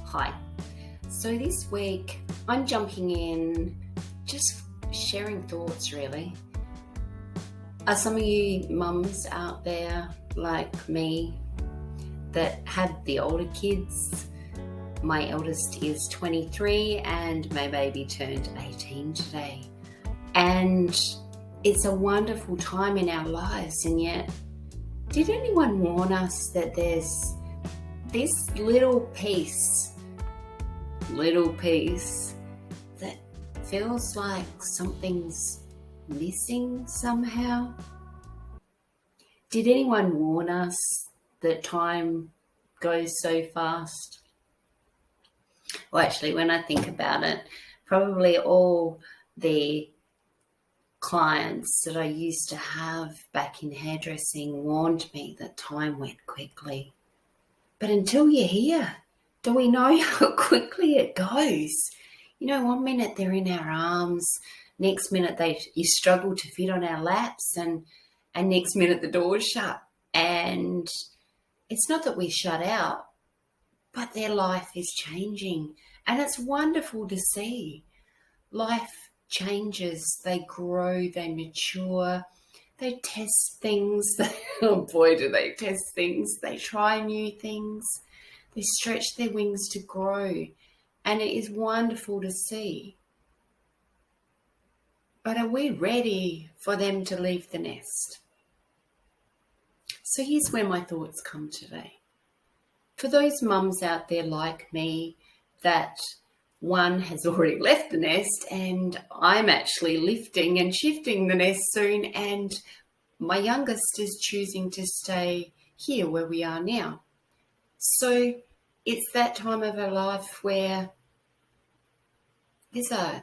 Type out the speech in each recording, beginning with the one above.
Hi. So this week I'm jumping in, just sharing thoughts really. Are some of you mums out there like me that have the older kids? My eldest is 23 and my baby turned 18 today. And it's a wonderful time in our lives, and yet, did anyone warn us that there's this little piece that feels like something's missing somehow? Did anyone warn us that time goes so fast? Well, actually, when I think about it, probably all the clients that I used to have back in hairdressing warned me that time went quickly. But until you're here, do we know how quickly it goes? You know, one minute they're in our arms, next minute you struggle to fit on our laps, and next minute the door's shut. And it's not that we shut out, but their life is changing. And it's wonderful to see. Life changes, they grow, they mature, they test things. Oh boy, do they test things. They try new things. They stretch their wings to grow. And it is wonderful to see. But are we ready for them to leave the nest? So here's where my thoughts come today. For those mums out there like me that one has already left the nest, and I'm actually lifting and shifting the nest soon, and my youngest is choosing to stay here where we are now. So it's that time of our life where there's a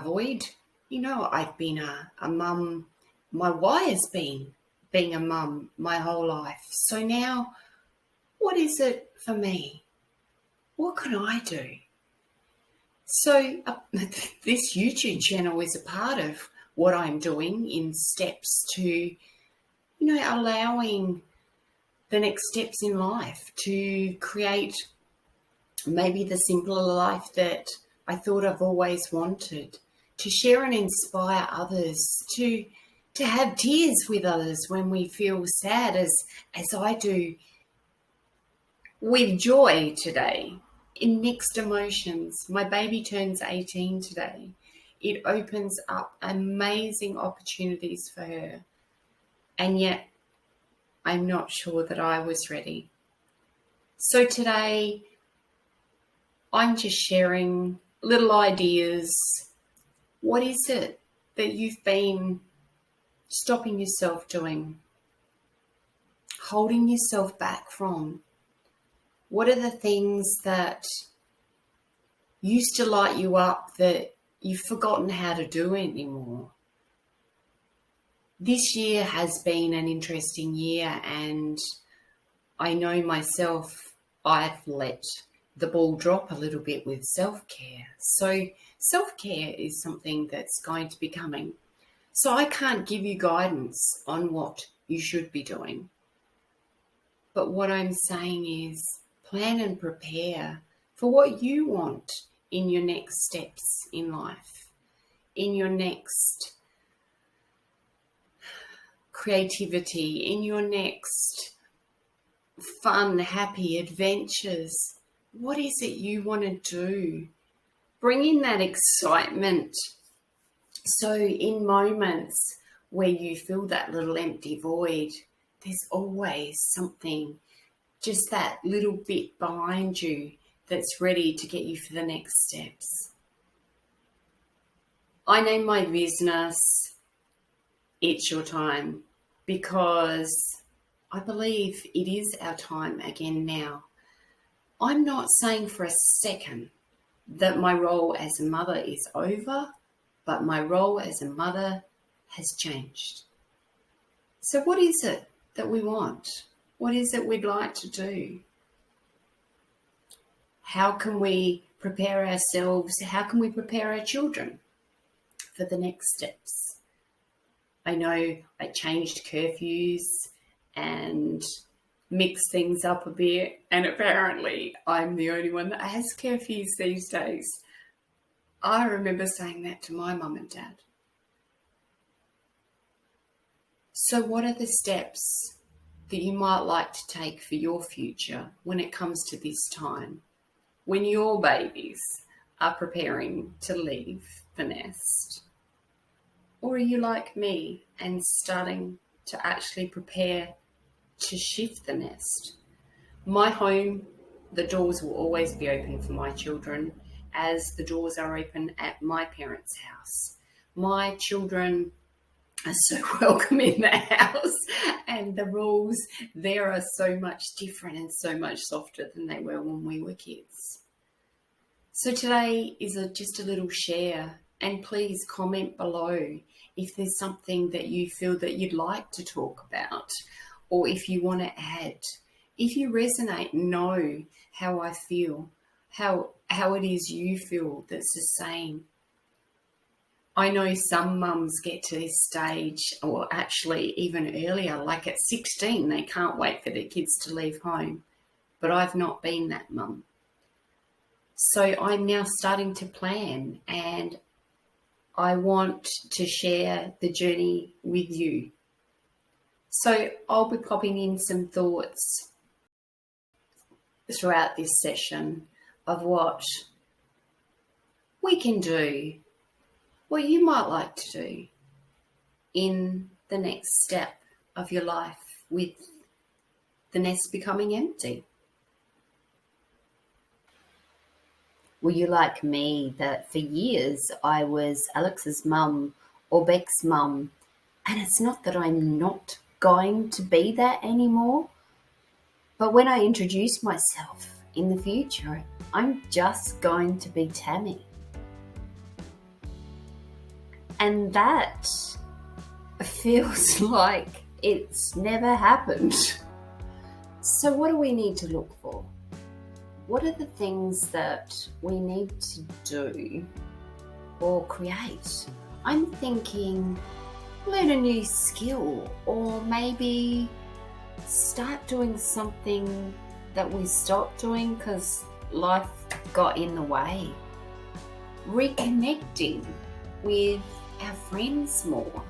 void. You know, I've been a mum. My why has been being a mum my whole life. So now, what is it for me? What can I do? So this YouTube channel is a part of what I'm doing in steps to, allowing the next steps in life to create maybe the simpler life that I thought I've always wanted, to share and inspire others, to have tears with others when we feel sad, as I do with joy today. In mixed emotions. My baby turns 18 today. It opens up amazing opportunities for her. And yet, I'm not sure that I was ready. So today, I'm just sharing little ideas. What is it that you've been stopping yourself doing? Holding yourself back from? What are the things that used to light you up that you've forgotten how to do anymore? This year has been an interesting year, and I know myself, I've let the ball drop a little bit with self-care. So self-care is something that's going to be coming. So I can't give you guidance on what you should be doing. But what I'm saying is, plan and prepare for what you want in your next steps in life, in your next creativity, in your next fun, happy adventures. What is it you want to do? Bring in that excitement. So in moments where you feel that little empty void, there's always something, just that little bit behind you that's ready to get you for the next steps. I name my business It's Your Time because I believe it is our time again now. I'm not saying for a second that my role as a mother is over, but my role as a mother has changed. So what is it that we want? What is it we'd like to do? How can we prepare ourselves? How can we prepare our children for the next steps? I know I changed curfews and mix things up a bit, and apparently I'm the only one that has curfews these days. I remember saying that to my mum and dad. So what are the steps that you might like to take for your future when it comes to this time, when your babies are preparing to leave the nest? Or are you like me and starting to actually prepare to shift the nest? My home, the doors will always be open for my children, as the doors are open at my parents' house. My children are so welcome in the house, and the rules there are so much different and so much softer than they were when we were kids. So today is just a little share, and please comment below if there's something that you feel that you'd like to talk about, or if you want to add. If you resonate, know how I feel, how it is you feel that's the same. I know some mums get to this stage, or actually even earlier, like at 16, they can't wait for their kids to leave home. But I've not been that mum. So I'm now starting to plan, and I want to share the journey with you. So I'll be popping in some thoughts throughout this session of what we can do, what you might like to do in the next step of your life with the nest becoming empty. Were you like me, that for years I was Alex's mum or Beck's mum, and it's not that I'm not going to be that anymore, but when I introduce myself in the future, I'm just going to be Tammy. And that feels like it's never happened. So what do we need to look for? What are the things that we need to do or create? I'm thinking learn a new skill, or maybe start doing something that we stopped doing because life got in the way. Reconnecting with our friends more.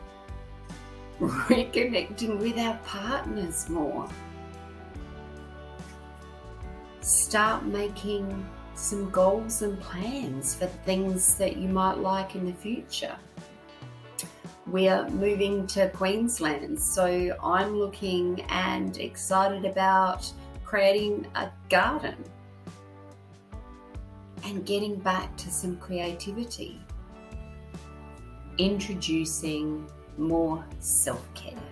Reconnecting with our partners more. Start making some goals and plans for things that you might like in the future. We're moving to Queensland, so I'm looking and excited about creating a garden and getting back to some creativity. Introducing more self-care.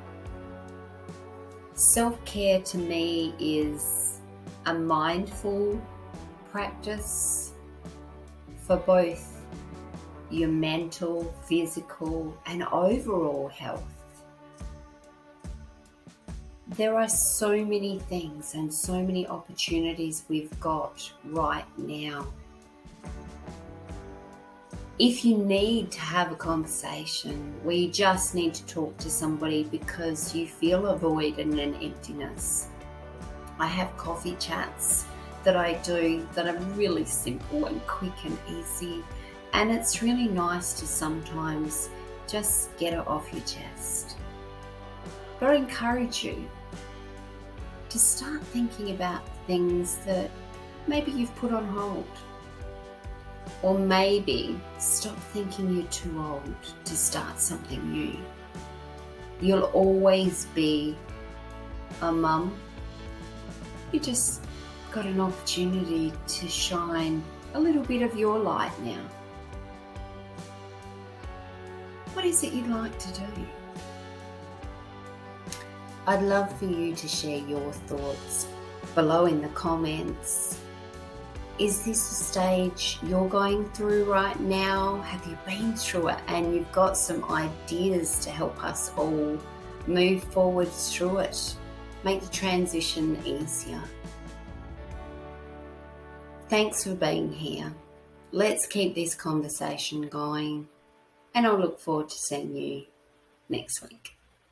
Self-care to me is a mindful practice for both your mental, physical, and overall health. There are so many things and so many opportunities we've got right now. If you need to have a conversation where you just need to talk to somebody because you feel a void and an emptiness, I have coffee chats that I do that are really simple and quick and easy, and it's really nice to sometimes just get it off your chest. But I encourage you to start thinking about things that maybe you've put on hold. Or maybe stop thinking you're too old to start something new. You'll always be a mum. You just got an opportunity to shine a little bit of your light now. What is it you'd like to do? I'd love for you to share your thoughts below in the comments. Is this a stage you're going through right now? Have you been through it and you've got some ideas to help us all move forward through it? Make the transition easier. Thanks for being here. Let's keep this conversation going, and I'll look forward to seeing you next week.